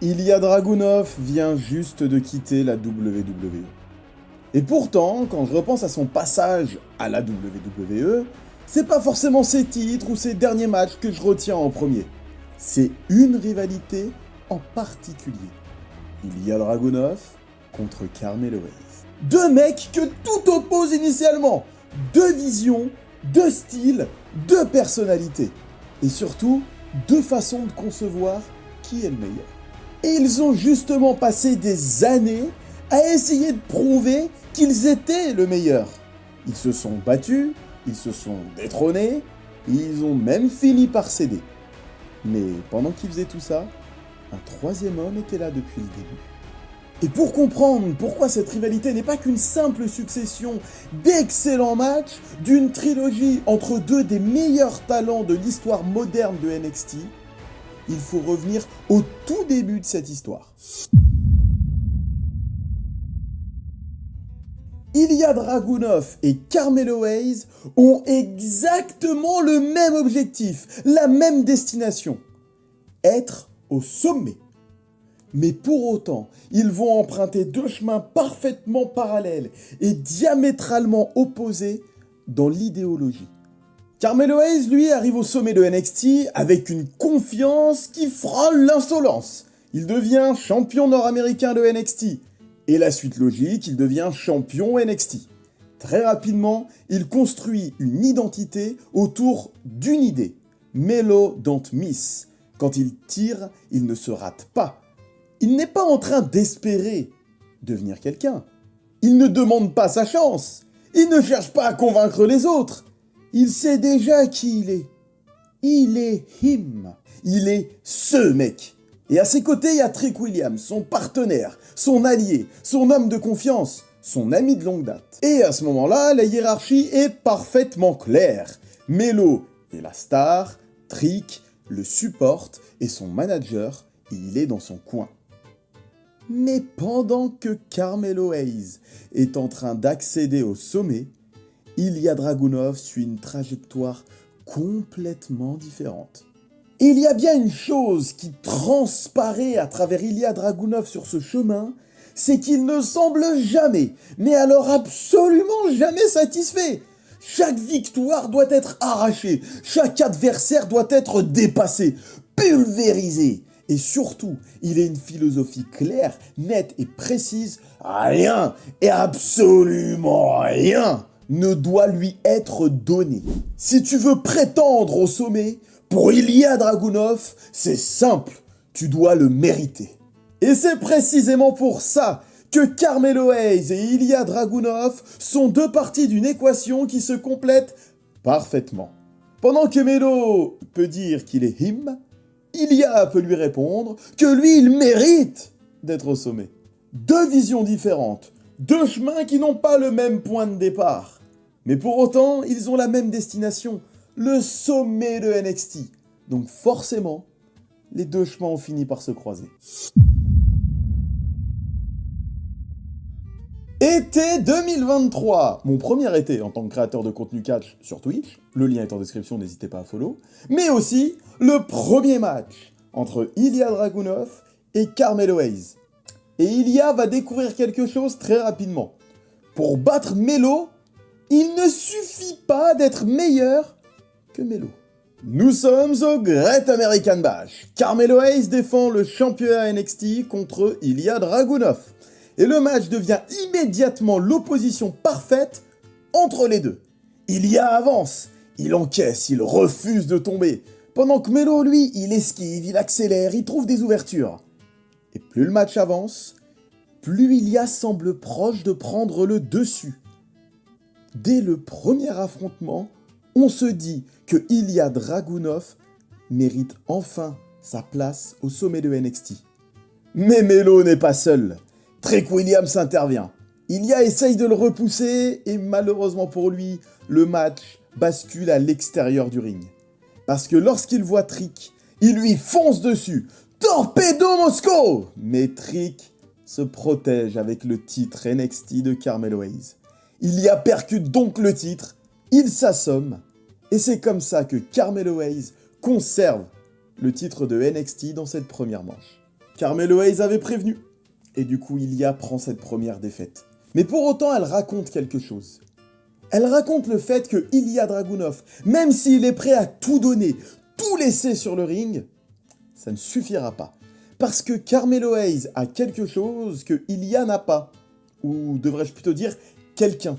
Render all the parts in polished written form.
Ilya Dragunov vient juste de quitter la WWE. Et pourtant, quand je repense à son passage à la WWE, c'est pas forcément ses titres ou ses derniers matchs que je retiens en premier. C'est une rivalité en particulier. Ilya Dragunov contre Carmelo Hayes. Deux mecs que tout oppose initialement. Deux visions, deux styles, deux personnalités. Et surtout, deux façons de concevoir qui est le meilleur. Et ils ont justement passé des années à essayer de prouver qu'ils étaient le meilleur. Ils se sont battus, ils se sont détrônés, et ils ont même fini par céder. Mais pendant qu'ils faisaient tout ça, un troisième homme était là depuis le début. Et pour comprendre pourquoi cette rivalité n'est pas qu'une simple succession d'excellents matchs, d'une trilogie entre deux des meilleurs talents de l'histoire moderne de NXT, il faut revenir au tout début de cette histoire. Ilya Dragunov et Carmelo Hayes ont exactement le même objectif, la même destination, être au sommet. Mais pour autant, ils vont emprunter deux chemins parfaitement parallèles et diamétralement opposés dans l'idéologie. Carmelo Hayes, lui, arrive au sommet de NXT avec une confiance qui frôle l'insolence. Il devient champion nord-américain de NXT. Et la suite logique, il devient champion NXT. Très rapidement, il construit une identité autour d'une idée. Melo don't miss. Quand il tire, il ne se rate pas. Il n'est pas en train d'espérer devenir quelqu'un. Il ne demande pas sa chance. Il ne cherche pas à convaincre les autres. Il sait déjà qui il est. Il est him. Il est ce mec. Et à ses côtés, il y a Trick Williams, son partenaire, son allié, son homme de confiance, son ami de longue date. Et à ce moment-là, la hiérarchie est parfaitement claire. Melo est la star, Trick le supporte et son manager, il est dans son coin. Mais pendant que Carmelo Hayes est en train d'accéder au sommet, Ilya Dragunov suit une trajectoire complètement différente. Et il y a bien une chose qui transparaît à travers Ilya Dragunov sur ce chemin, c'est qu'il ne semble jamais, mais alors absolument jamais satisfait. Chaque victoire doit être arrachée, chaque adversaire doit être dépassé, pulvérisé. Et surtout, il a une philosophie claire, nette et précise. Rien, et absolument rien, ne doit lui être donné. Si tu veux prétendre au sommet, pour Ilya Dragunov, c'est simple, tu dois le mériter. Et c'est précisément pour ça que Carmelo Hayes et Ilya Dragunov sont deux parties d'une équation qui se complètent parfaitement. Pendant que Melo peut dire qu'il est him, Ilya peut lui répondre que lui, il mérite d'être au sommet. Deux visions différentes, deux chemins qui n'ont pas le même point de départ. Mais pour autant, ils ont la même destination, le sommet de NXT. Donc forcément, les deux chemins ont fini par se croiser. Été 2023, mon premier été en tant que créateur de contenu catch sur Twitch, le lien est en description, n'hésitez pas à follow, mais aussi le premier match entre Ilya Dragunov et Carmelo Hayes. Et Ilya va découvrir quelque chose très rapidement. Pour battre Melo, il ne suffit pas d'être meilleur que Melo. Nous sommes au Great American Bash. Carmelo Hayes défend le championnat NXT contre Ilya Dragunov. Et le match devient immédiatement l'opposition parfaite entre les deux. Ilya avance, il encaisse, il refuse de tomber. Pendant que Melo, lui, il esquive, il accélère, il trouve des ouvertures. Et plus le match avance, plus Ilya semble proche de prendre le dessus. Dès le premier affrontement, on se dit que Ilya Dragunov mérite enfin sa place au sommet de NXT. Mais Melo n'est pas seul. Trick Williams intervient. Ilya essaye de le repousser et malheureusement pour lui, le match bascule à l'extérieur du ring. Parce que lorsqu'il voit Trick, il lui fonce dessus. Torpedo Moscow! Mais Trick se protège avec le titre NXT de Carmelo Hayes. Ilya percute donc le titre, il s'assomme, et c'est comme ça que Carmelo Hayes conserve le titre de NXT dans cette première manche. Carmelo Hayes avait prévenu. Et du coup, Ilya prend cette première défaite. Mais pour autant, elle raconte quelque chose. Elle raconte le fait que Ilya Dragunov, même s'il est prêt à tout donner, tout laisser sur le ring, ça ne suffira pas. Parce que Carmelo Hayes a quelque chose que Ilya n'a pas. Ou devrais-je plutôt dire quelqu'un,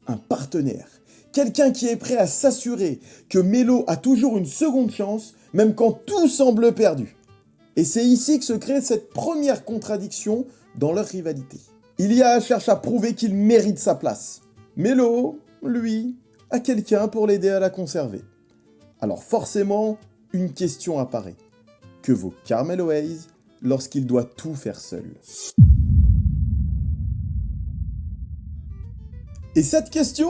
un partenaire. Quelqu'un qui est prêt à s'assurer que Melo a toujours une seconde chance, même quand tout semble perdu. Et c'est ici que se crée cette première contradiction dans leur rivalité. Ilya cherche à prouver qu'il mérite sa place. Melo, lui, a quelqu'un pour l'aider à la conserver. Alors forcément, une question apparaît. Que vaut Carmelo Hayes lorsqu'il doit tout faire seul? Et cette question,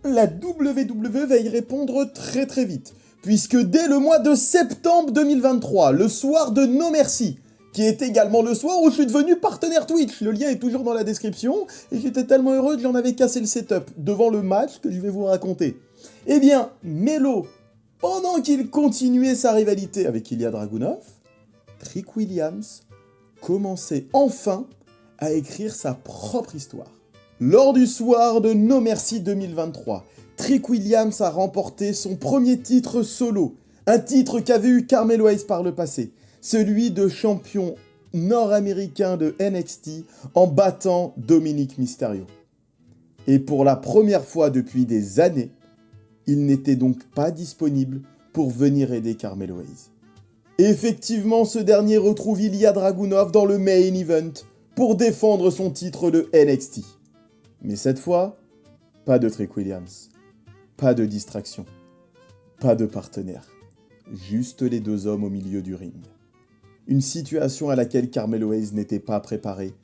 la WWE va y répondre très très vite, puisque dès le mois de septembre 2023, le soir de No Mercy, qui est également le soir où je suis devenu partenaire Twitch, le lien est toujours dans la description, et j'étais tellement heureux que j'en avais cassé le setup devant le match que je vais vous raconter. Eh bien, Melo, pendant qu'il continuait sa rivalité avec Ilya Dragunov, Trick Williams commençait enfin à écrire sa propre histoire. Lors du soir de No Mercy 2023, Trick Williams a remporté son premier titre solo, un titre qu'avait eu Carmelo Hayes par le passé, celui de champion nord-américain de NXT en battant Dominic Mysterio. Et pour la première fois depuis des années, il n'était donc pas disponible pour venir aider Carmelo Hayes. Effectivement, ce dernier retrouve Ilya Dragunov dans le main event pour défendre son titre de NXT. Mais cette fois, pas de Trick Williams, pas de distraction, pas de partenaire, juste les deux hommes au milieu du ring. Une situation à laquelle Carmelo Hayes n'était pas préparé,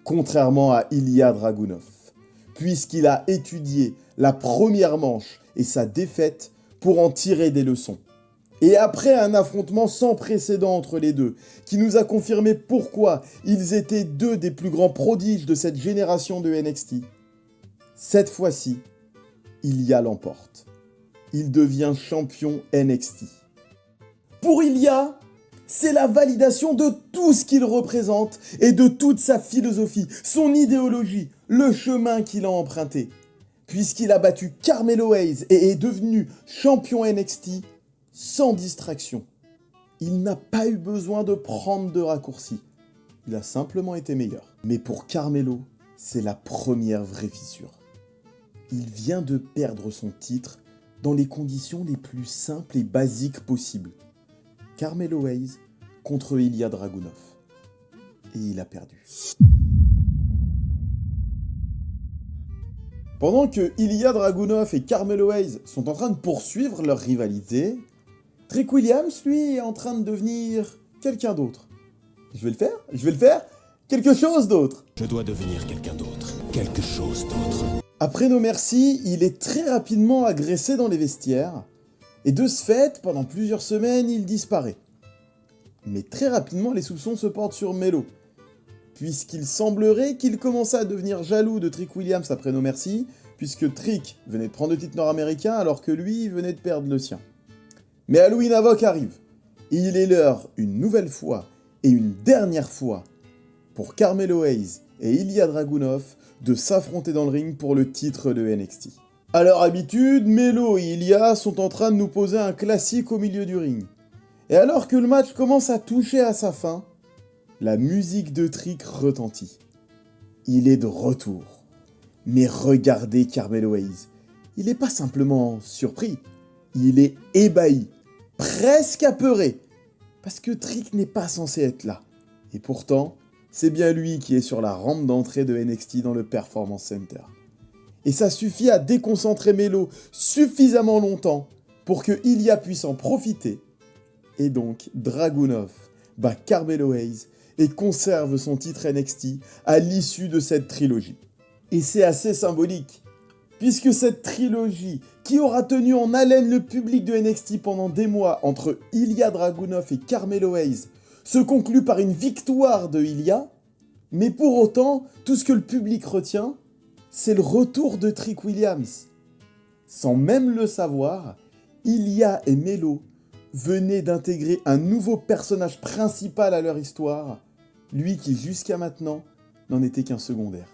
contrairement à Ilya Dragunov, puisqu'il a étudié la première manche et sa défaite pour en tirer des leçons. Et après un affrontement sans précédent entre les deux, qui nous a confirmé pourquoi ils étaient deux des plus grands prodiges de cette génération de NXT, cette fois-ci, Ilya l'emporte. Il devient champion NXT. Pour Ilya, c'est la validation de tout ce qu'il représente et de toute sa philosophie, son idéologie, le chemin qu'il a emprunté. Puisqu'il a battu Carmelo Hayes et est devenu champion NXT sans distraction. Il n'a pas eu besoin de prendre de raccourcis. Il a simplement été meilleur. Mais pour Carmelo, c'est la première vraie fissure. Il vient de perdre son titre dans les conditions les plus simples et basiques possibles. Carmelo Hayes contre Ilya Dragunov. Et il a perdu. Pendant que Ilya Dragunov et Carmelo Hayes sont en train de poursuivre leur rivalité, Trick Williams, lui, est en train de devenir quelqu'un d'autre. Je vais le faire, quelque chose d'autre. Je dois devenir quelqu'un d'autre, quelque chose d'autre. Après No Mercy, il est très rapidement agressé dans les vestiaires, et de ce fait, pendant plusieurs semaines, il disparaît. Mais très rapidement, les soupçons se portent sur Melo, puisqu'il semblerait qu'il commençait à devenir jaloux de Trick Williams après No Mercy, puisque Trick venait de prendre le titre nord-américain alors que lui venait de perdre le sien. Mais Halloween Havoc arrive, et il est l'heure, une nouvelle fois et une dernière fois, pour Carmelo Hayes et Ilya Dragunov de s'affronter dans le ring pour le titre de NXT. À leur habitude, Melo et Ilya sont en train de nous poser un classique au milieu du ring. Et alors que le match commence à toucher à sa fin, la musique de Trick retentit. Il est de retour. Mais regardez Carmelo Hayes. Il n'est pas simplement surpris, il est ébahi, presque apeuré, parce que Trick n'est pas censé être là. Et pourtant, c'est bien lui qui est sur la rampe d'entrée de NXT dans le Performance Center. Et ça suffit à déconcentrer Melo suffisamment longtemps pour que Ilya puisse en profiter. Et donc, Dragunov bat Carmelo Hayes et conserve son titre NXT à l'issue de cette trilogie. Et c'est assez symbolique, puisque cette trilogie, qui aura tenu en haleine le public de NXT pendant des mois entre Ilya Dragunov et Carmelo Hayes, se conclut par une victoire de Ilya, mais pour autant, tout ce que le public retient, c'est le retour de Trick Williams. Sans même le savoir, Ilya et Melo venaient d'intégrer un nouveau personnage principal à leur histoire, lui qui jusqu'à maintenant n'en était qu'un secondaire.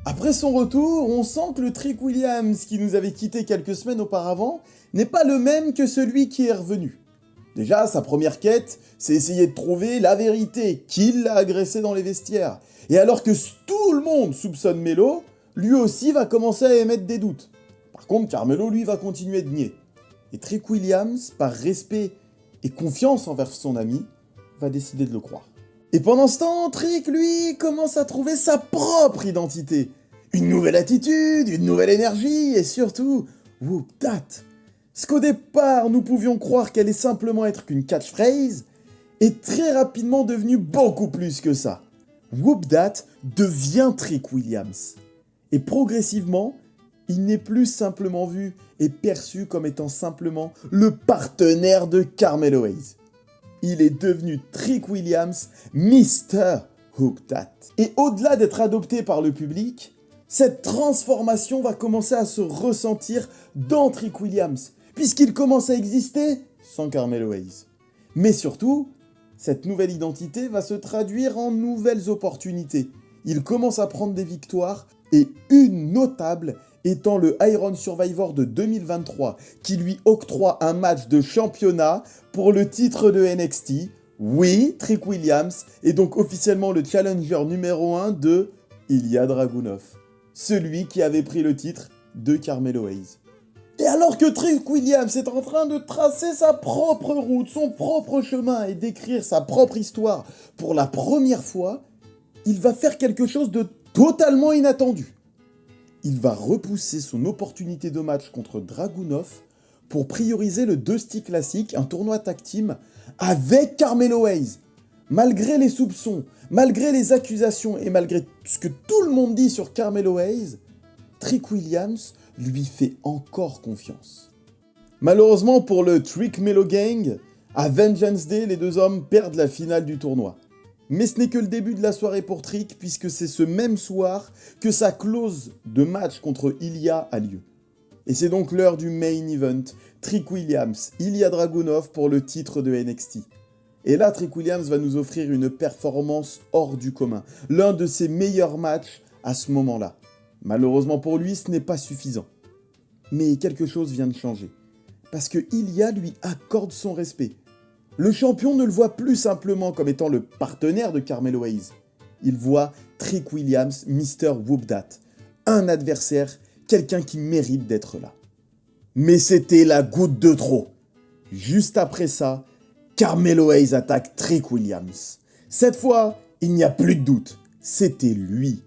Après son retour, on sent que le Trick Williams qui nous avait quitté quelques semaines auparavant n'est pas le même que celui qui est revenu. Déjà, sa première quête, c'est essayer de trouver la vérité, qui l'a agressé dans les vestiaires. Et alors que tout le monde soupçonne Melo, lui aussi va commencer à émettre des doutes. Par contre, Carmelo, lui, va continuer de nier. Et Trick Williams, par respect et confiance envers son ami, va décider de le croire. Et pendant ce temps, Trick, lui, commence à trouver sa propre identité. Une nouvelle attitude, une nouvelle énergie, et surtout, Whoop That. Ce qu'au départ, nous pouvions croire qu'elle allait simplement être qu'une catchphrase, est très rapidement devenue beaucoup plus que ça. Whoop That devient Trick Williams. Et progressivement, il n'est plus simplement vu et perçu comme étant simplement le partenaire de Carmelo Hayes. Il est devenu Trick Williams, Mr. Whoop That. Et au-delà d'être adopté par le public, cette transformation va commencer à se ressentir dans Trick Williams, puisqu'il commence à exister sans Carmelo Hayes. Mais surtout, cette nouvelle identité va se traduire en nouvelles opportunités. Il commence à prendre des victoires, et une notable étant le Iron Survivor de 2023, qui lui octroie un match de championnat pour le titre de NXT. Oui, Trick Williams est donc officiellement le challenger numéro 1 de Ilya Dragunov, celui qui avait pris le titre de Carmelo Hayes. Et alors que Trick Williams est en train de tracer sa propre route, son propre chemin et d'écrire sa propre histoire pour la première fois, il va faire quelque chose de totalement inattendu. Il va repousser son opportunité de match contre Dragunov pour prioriser le Dusty Classic, un tournoi tag team, avec Carmelo Hayes. Malgré les soupçons, malgré les accusations et malgré ce que tout le monde dit sur Carmelo Hayes, Trick Williams lui fait encore confiance. Malheureusement pour le Trick Melo Gang, à Vengeance Day, les deux hommes perdent la finale du tournoi. Mais ce n'est que le début de la soirée pour Trick, puisque c'est ce même soir que sa clause de match contre Ilya a lieu. Et c'est donc l'heure du main event, Trick Williams, Ilya Dragunov pour le titre de NXT. Et là, Trick Williams va nous offrir une performance hors du commun, l'un de ses meilleurs matchs à ce moment-là. Malheureusement pour lui, ce n'est pas suffisant. Mais quelque chose vient de changer, parce que Ilya lui accorde son respect. Le champion ne le voit plus simplement comme étant le partenaire de Carmelo Hayes. Il voit Trick Williams, Mr. Whoop That, un adversaire, quelqu'un qui mérite d'être là. Mais c'était la goutte de trop. Juste après ça, Carmelo Hayes attaque Trick Williams. Cette fois, il n'y a plus de doute, c'était lui.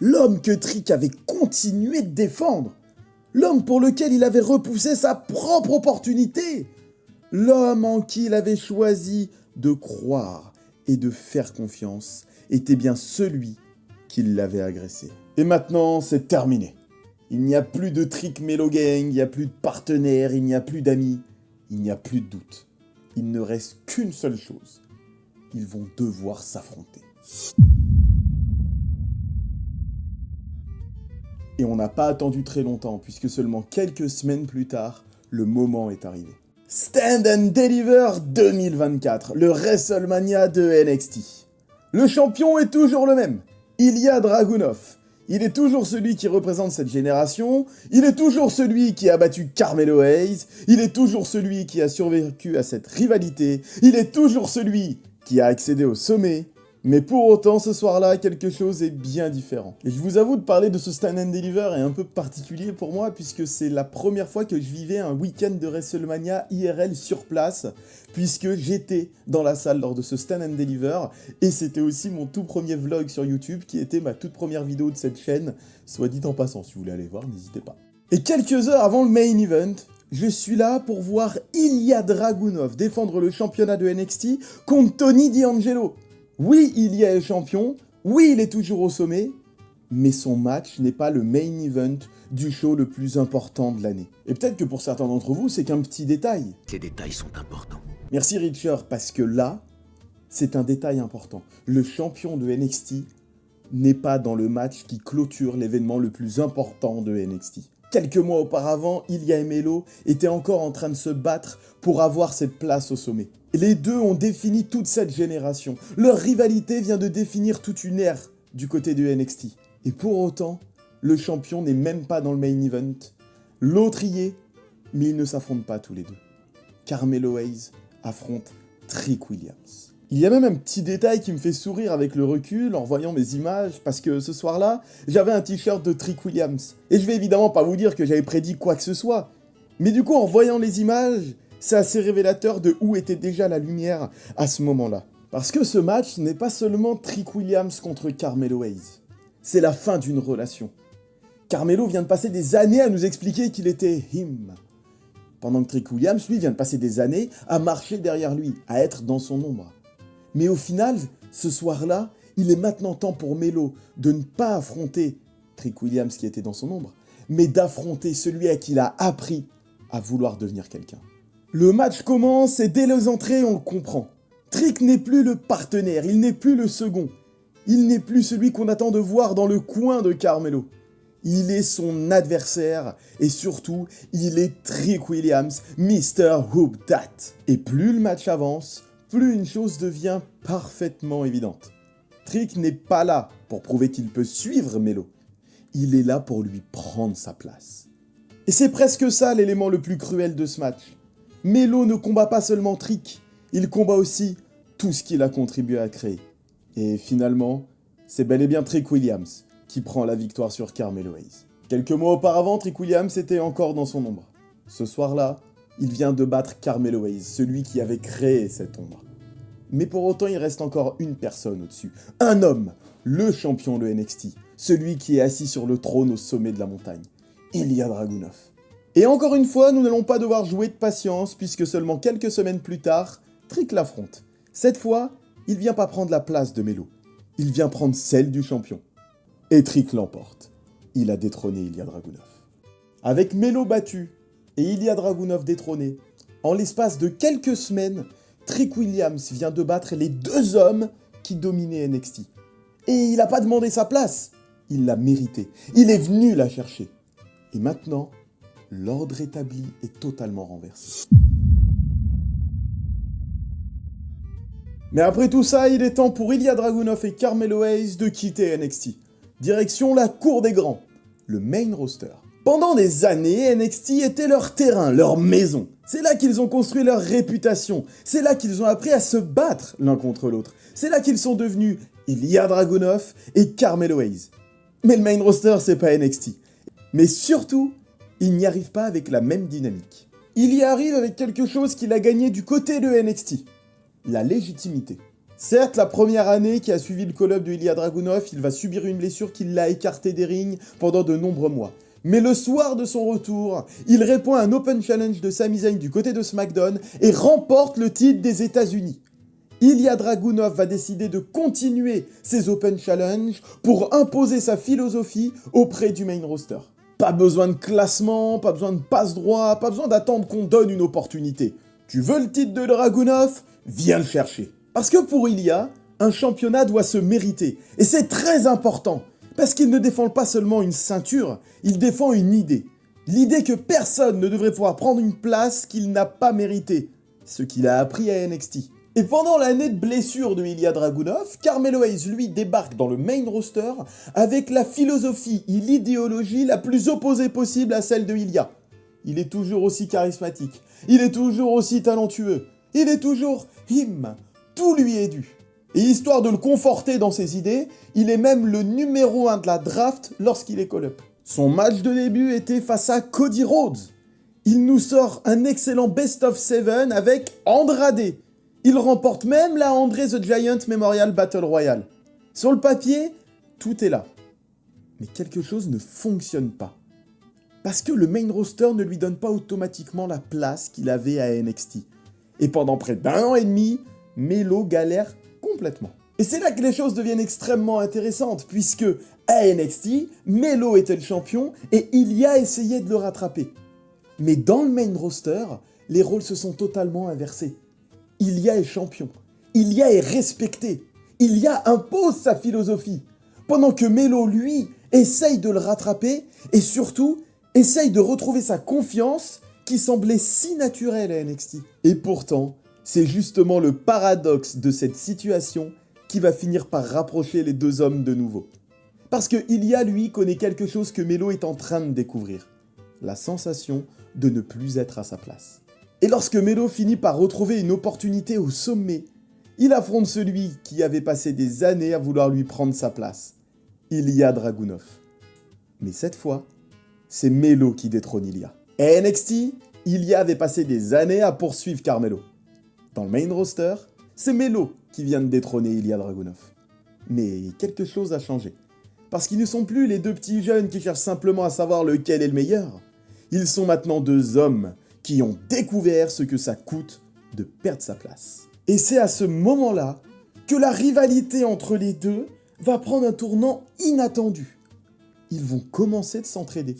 L'homme que Trick avait continué de défendre. L'homme pour lequel il avait repoussé sa propre opportunité. L'homme en qui il avait choisi de croire et de faire confiance était bien celui qui l'avait agressé. Et maintenant, c'est terminé. Il n'y a plus de Trick Melo Gang, il n'y a plus de partenaires, il n'y a plus d'amis, il n'y a plus de doute. Il ne reste qu'une seule chose. Ils vont devoir s'affronter. Et on n'a pas attendu très longtemps, puisque seulement quelques semaines plus tard, le moment est arrivé. Stand and Deliver 2024, le WrestleMania de NXT. Le champion est toujours le même, Ilya Dragunov. Il est toujours celui qui représente cette génération, il est toujours celui qui a battu Carmelo Hayes, il est toujours celui qui a survécu à cette rivalité, il est toujours celui qui a accédé au sommet. Mais pour autant, ce soir-là, quelque chose est bien différent. Et je vous avoue de parler de ce Stand and Deliver est un peu particulier pour moi, puisque c'est la première fois que je vivais un week-end de WrestleMania IRL sur place, puisque j'étais dans la salle lors de ce Stand and Deliver, et c'était aussi mon tout premier vlog sur YouTube, qui était ma toute première vidéo de cette chaîne, soit dit en passant, si vous voulez aller voir, n'hésitez pas. Et quelques heures avant le main event, je suis là pour voir Ilya Dragunov défendre le championnat de NXT contre Tony D'Angelo. Oui, Ilya est champion, oui, il est toujours au sommet, mais son match n'est pas le main event du show le plus important de l'année. Et peut-être que pour certains d'entre vous, c'est qu'un petit détail. Ces détails sont importants. Merci Richer, parce que là, c'est un détail important. Le champion de NXT n'est pas dans le match qui clôture l'événement le plus important de NXT. Quelques mois auparavant, Ilya et Melo étaient encore en train de se battre pour avoir cette place au sommet. Les deux ont défini toute cette génération. Leur rivalité vient de définir toute une ère du côté de NXT. Et pour autant, le champion n'est même pas dans le main event. L'autre y est, mais ils ne s'affrontent pas tous les deux. Carmelo Hayes affronte Trick Williams. Il y a même un petit détail qui me fait sourire avec le recul en voyant mes images, parce que ce soir-là, j'avais un t-shirt de Trick Williams. Et je vais évidemment pas vous dire que j'avais prédit quoi que ce soit. Mais du coup, en voyant les images, c'est assez révélateur de où était déjà la lumière à ce moment-là. Parce que ce match n'est pas seulement Trick Williams contre Carmelo Hayes. C'est la fin d'une relation. Carmelo vient de passer des années à nous expliquer qu'il était him. Pendant que Trick Williams, lui, vient de passer des années à marcher derrière lui, à être dans son ombre. Mais au final, ce soir-là, il est maintenant temps pour Melo de ne pas affronter Trick Williams qui était dans son ombre, mais d'affronter celui à qui il a appris à vouloir devenir quelqu'un. Le match commence et dès les entrées, on le comprend. Trick n'est plus le partenaire, il n'est plus le second. Il n'est plus celui qu'on attend de voir dans le coin de Carmelo. Il est son adversaire et surtout, il est Trick Williams, Mr. Whoop That. Et plus le match avance, plus une chose devient parfaitement évidente. Trick n'est pas là pour prouver qu'il peut suivre Melo. Il est là pour lui prendre sa place. Et c'est presque ça l'élément le plus cruel de ce match. Melo ne combat pas seulement Trick, il combat aussi tout ce qu'il a contribué à créer. Et finalement, c'est bel et bien Trick Williams qui prend la victoire sur Carmelo Hayes. Quelques mois auparavant, Trick Williams était encore dans son ombre. Ce soir-là, il vient de battre Carmelo Hayes, celui qui avait créé cette ombre. Mais pour autant, il reste encore une personne au-dessus. Un homme, le champion de NXT, celui qui est assis sur le trône au sommet de la montagne, Ilya Dragunov. Et encore une fois, nous n'allons pas devoir jouer de patience, puisque seulement quelques semaines plus tard, Trick l'affronte. Cette fois, il vient pas prendre la place de Melo, il vient prendre celle du champion. Et Trick l'emporte. Il a détrôné Ilya Dragunov. Avec Melo battu et Ilya Dragunov détrôné, en l'espace de quelques semaines, Trick Williams vient de battre les deux hommes qui dominaient NXT. Et il n'a pas demandé sa place, il l'a méritée. Il est venu la chercher. Et maintenant, l'ordre établi est totalement renversé. Mais après tout ça, il est temps pour Ilya Dragunov et Carmelo Hayes de quitter NXT. Direction la cour des grands, le main roster. Pendant des années, NXT était leur terrain, leur maison. C'est là qu'ils ont construit leur réputation. C'est là qu'ils ont appris à se battre l'un contre l'autre. C'est là qu'ils sont devenus Ilya Dragunov et Carmelo Hayes. Mais le main roster, c'est pas NXT. Mais surtout, il n'y arrive pas avec la même dynamique. Il y arrive avec quelque chose qu'il a gagné du côté de NXT. La légitimité. Certes, la première année qui a suivi le call-up de Ilya Dragunov, il va subir une blessure qui l'a écarté des rings pendant de nombreux mois. Mais le soir de son retour, il répond à un Open Challenge de Sami Zayn du côté de SmackDown et remporte le titre des États-Unis. Ilya Dragunov va décider de continuer ses Open Challenge pour imposer sa philosophie auprès du main roster. Pas besoin de classement, pas besoin de passe-droit, pas besoin d'attendre qu'on donne une opportunité. Tu veux le titre de Dragunov ? Viens le chercher. Parce que pour Ilya, un championnat doit se mériter. Et c'est très important. Parce qu'il ne défend pas seulement une ceinture, il défend une idée. L'idée que personne ne devrait pouvoir prendre une place qu'il n'a pas méritée. Ce qu'il a appris à NXT. Et pendant l'année de blessure de Ilya Dragunov, Carmelo Hayes, lui, débarque dans le main roster avec la philosophie et l'idéologie la plus opposée possible à celle de Ilya. Il est toujours aussi charismatique, il est toujours aussi talentueux, il est toujours him. Tout lui est dû. Et histoire de le conforter dans ses idées, il est même le numéro 1 de la draft lorsqu'il est call-up. Son match de début était face à Cody Rhodes. Il nous sort un excellent Best of 7 avec Andrade. Il remporte même la Andre the Giant Memorial Battle Royale. Sur le papier, tout est là. Mais quelque chose ne fonctionne pas. Parce que le main roster ne lui donne pas automatiquement la place qu'il avait à NXT. Et pendant près d'1 an et demi, Melo galère complètement. Et c'est là que les choses deviennent extrêmement intéressantes, puisque à NXT, Melo était le champion et Ilya essayait de le rattraper. Mais dans le main roster, les rôles se sont totalement inversés. Ilya est champion, Ilya est respecté, Ilya impose sa philosophie, pendant que Melo, lui, essaye de le rattraper et surtout, essaye de retrouver sa confiance qui semblait si naturelle à NXT. Et pourtant, c'est justement le paradoxe de cette situation qui va finir par rapprocher les deux hommes de nouveau. Parce que Ilya, lui, connaît quelque chose que Melo est en train de découvrir. La sensation de ne plus être à sa place. Et lorsque Melo finit par retrouver une opportunité au sommet, il affronte celui qui avait passé des années à vouloir lui prendre sa place, Ilya Dragunov. Mais cette fois, c'est Melo qui détrône Ilya. Et à NXT, Ilya avait passé des années à poursuivre Carmelo. Dans le main roster, c'est Melo qui vient de détrôner Ilya Dragunov. Mais quelque chose a changé. Parce qu'ils ne sont plus les deux petits jeunes qui cherchent simplement à savoir lequel est le meilleur. Ils sont maintenant deux hommes qui ont découvert ce que ça coûte de perdre sa place. Et c'est à ce moment-là que la rivalité entre les deux va prendre un tournant inattendu. Ils vont commencer de s'entraider.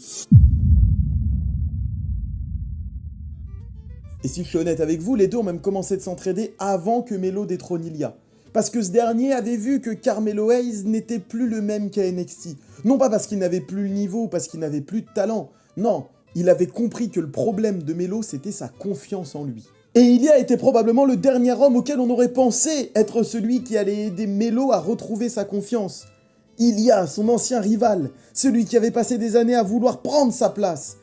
Et si je suis honnête avec vous, les deux ont même commencé de s'entraider avant que Melo détrône Ilya. Parce que ce dernier avait vu que Carmelo Hayes n'était plus le même qu'à NXT. Non pas parce qu'il n'avait plus le niveau ou parce qu'il n'avait plus de talent. Non, il avait compris que le problème de Melo, c'était sa confiance en lui. Et Ilya était probablement le dernier homme auquel on aurait pensé être celui qui allait aider Melo à retrouver sa confiance. Ilya, son ancien rival, celui qui avait passé des années à vouloir prendre sa place.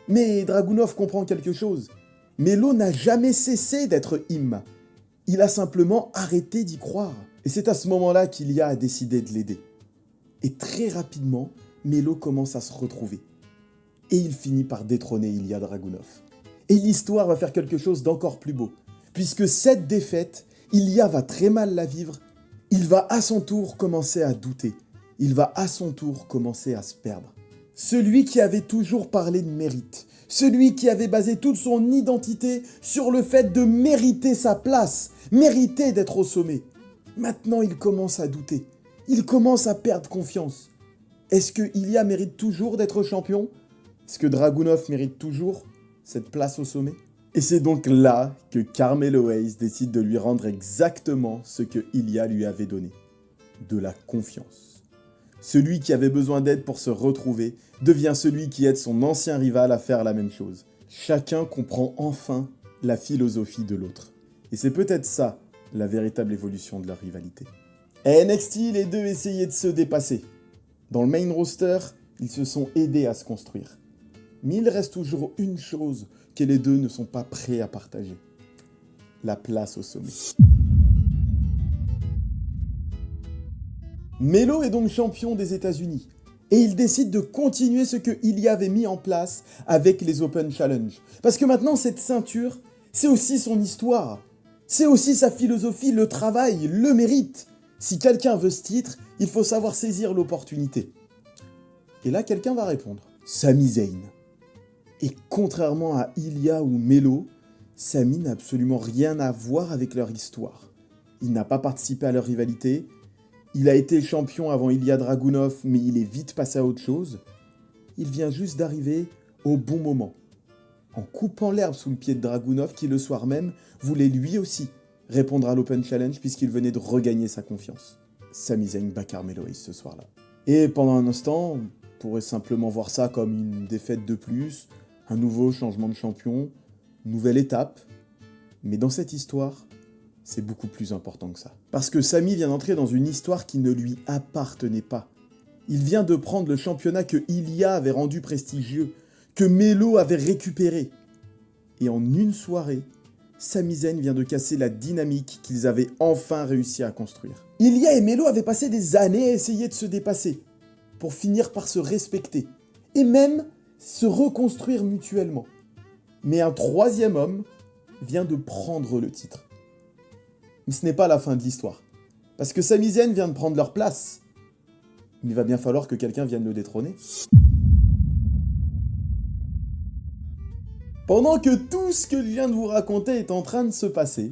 Mais Dragunov comprend quelque chose. Melo n'a jamais cessé d'être Im. Il a simplement arrêté d'y croire. Et c'est à ce moment-là qu'Ilya a décidé de l'aider. Et très rapidement, Melo commence à se retrouver. Et il finit par détrôner Ilya Dragunov. Et l'histoire va faire quelque chose d'encore plus beau. Puisque cette défaite, Ilya va très mal la vivre. Il va à son tour commencer à douter. Il va à son tour commencer à se perdre. Celui qui avait toujours parlé de mérite. Celui qui avait basé toute son identité sur le fait de mériter sa place. Mériter d'être au sommet. Maintenant, il commence à douter. Il commence à perdre confiance. Est-ce que Ilya mérite toujours d'être champion ? Est-ce que Dragunov mérite toujours cette place au sommet ? Et c'est donc là que Carmelo Hayes décide de lui rendre exactement ce que Ilya lui avait donné. De la confiance. Celui qui avait besoin d'aide pour se retrouver devient celui qui aide son ancien rival à faire la même chose. Chacun comprend enfin la philosophie de l'autre. Et c'est peut-être ça, la véritable évolution de leur rivalité. À NXT, les deux essayaient de se dépasser. Dans le main roster, ils se sont aidés à se construire. Mais il reste toujours une chose que les deux ne sont pas prêts à partager. La place au sommet. Melo est donc champion des États-Unis. Et il décide de continuer ce que Ilya avait mis en place avec les Open Challenge. Parce que maintenant, cette ceinture, c'est aussi son histoire. C'est aussi sa philosophie, le travail, le mérite. Si quelqu'un veut ce titre, il faut savoir saisir l'opportunité. Et là, quelqu'un va répondre. Sami Zayn. Et contrairement à Ilya ou Melo, Sami n'a absolument rien à voir avec leur histoire. Il n'a pas participé à leur rivalité. Il a été champion avant Ilya Dragunov, mais il est vite passé à autre chose. Il vient juste d'arriver au bon moment. En coupant l'herbe sous le pied de Dragunov, qui le soir même voulait lui aussi répondre à l'Open Challenge puisqu'il venait de regagner sa confiance. Sami Zayn bat Carmelo Hayes ce soir-là. Et pendant un instant, on pourrait simplement voir ça comme une défaite de plus, un nouveau changement de champion, une nouvelle étape. Mais dans cette histoire, c'est beaucoup plus important que ça. Parce que Sami vient d'entrer dans une histoire qui ne lui appartenait pas. Il vient de prendre le championnat que Ilya avait rendu prestigieux, que Melo avait récupéré. Et en une soirée, Sami Zayn vient de casser la dynamique qu'ils avaient enfin réussi à construire. Ilya et Melo avaient passé des années à essayer de se dépasser, pour finir par se respecter, et même se reconstruire mutuellement. Mais un troisième homme vient de prendre le titre. Mais ce n'est pas la fin de l'histoire. Parce que Sami Zayn vient de prendre leur place. Mais il va bien falloir que quelqu'un vienne le détrôner. Pendant que tout ce que je viens de vous raconter est en train de se passer,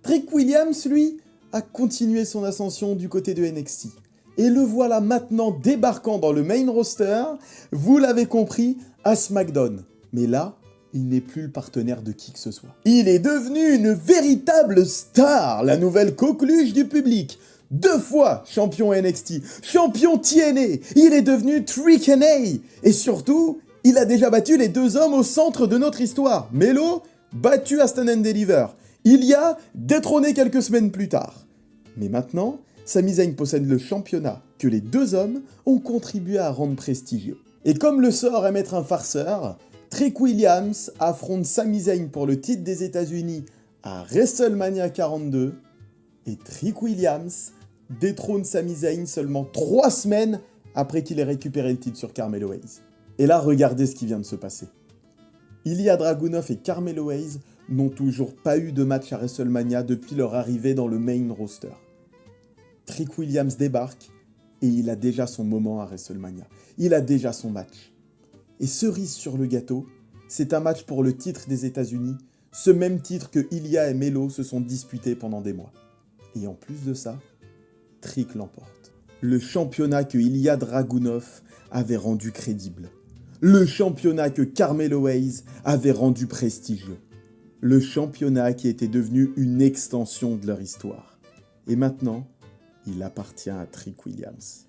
Trick Williams, lui, a continué son ascension du côté de NXT. Et le voilà maintenant débarquant dans le main roster, vous l'avez compris, à SmackDown. Mais là, il n'est plus le partenaire de qui que ce soit. Il est devenu une véritable star, la nouvelle coqueluche du public. 2 fois champion NXT, champion TNA, il est devenu Trick NA. Et surtout, Il a déjà battu les deux hommes au centre de notre histoire. Melo, battu à Stand and Deliver. Ilya, détrôné quelques semaines plus tard. Mais maintenant, Sami Zayn possède le championnat que les deux hommes ont contribué à rendre prestigieux. Et comme le sort aime être un farceur, Trick Williams affronte Sami Zayn pour le titre des États-Unis à WrestleMania 42 et Trick Williams détrône Sami Zayn seulement 3 semaines après qu'il ait récupéré le titre sur Carmelo Hayes. Et là, regardez ce qui vient de se passer. Ilya Dragunov et Carmelo Hayes n'ont toujours pas eu de match à WrestleMania depuis leur arrivée dans le main roster. Trick Williams débarque et il a déjà son moment à WrestleMania. Il a déjà son match. Et cerise sur le gâteau, c'est un match pour le titre des États-Unis, ce même titre que Ilya et Melo se sont disputés pendant des mois. Et en plus de ça, Trick l'emporte. Le championnat que Ilya Dragunov avait rendu crédible. Le championnat que Carmelo Hayes avait rendu prestigieux. Le championnat qui était devenu une extension de leur histoire. Et maintenant, il appartient à Trick Williams.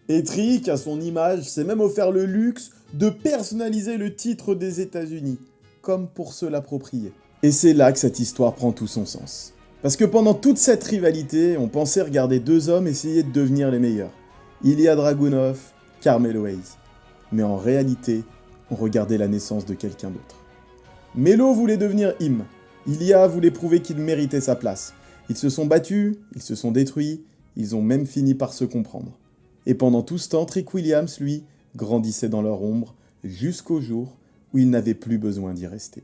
Et Trick, à son image, s'est même offert le luxe de personnaliser le titre des États-Unis, comme pour se l'approprier. Et c'est là que cette histoire prend tout son sens. Parce que pendant toute cette rivalité, on pensait regarder deux hommes essayer de devenir les meilleurs. Ilya Dragunov, Carmelo Hayes. Mais en réalité, on regardait la naissance de quelqu'un d'autre. Melo voulait devenir Im. Ilya voulait prouver qu'il méritait sa place. Ils se sont battus, ils se sont détruits, ils ont même fini par se comprendre. Et pendant tout ce temps, Trick Williams, lui, grandissait dans leur ombre jusqu'au jour où il n'avait plus besoin d'y rester.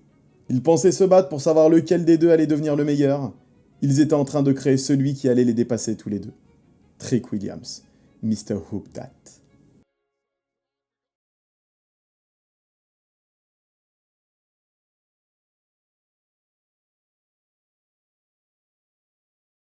Ils pensaient se battre pour savoir lequel des deux allait devenir le meilleur. Ils étaient en train de créer celui qui allait les dépasser tous les deux. Trick Williams, Mr. Hoop That.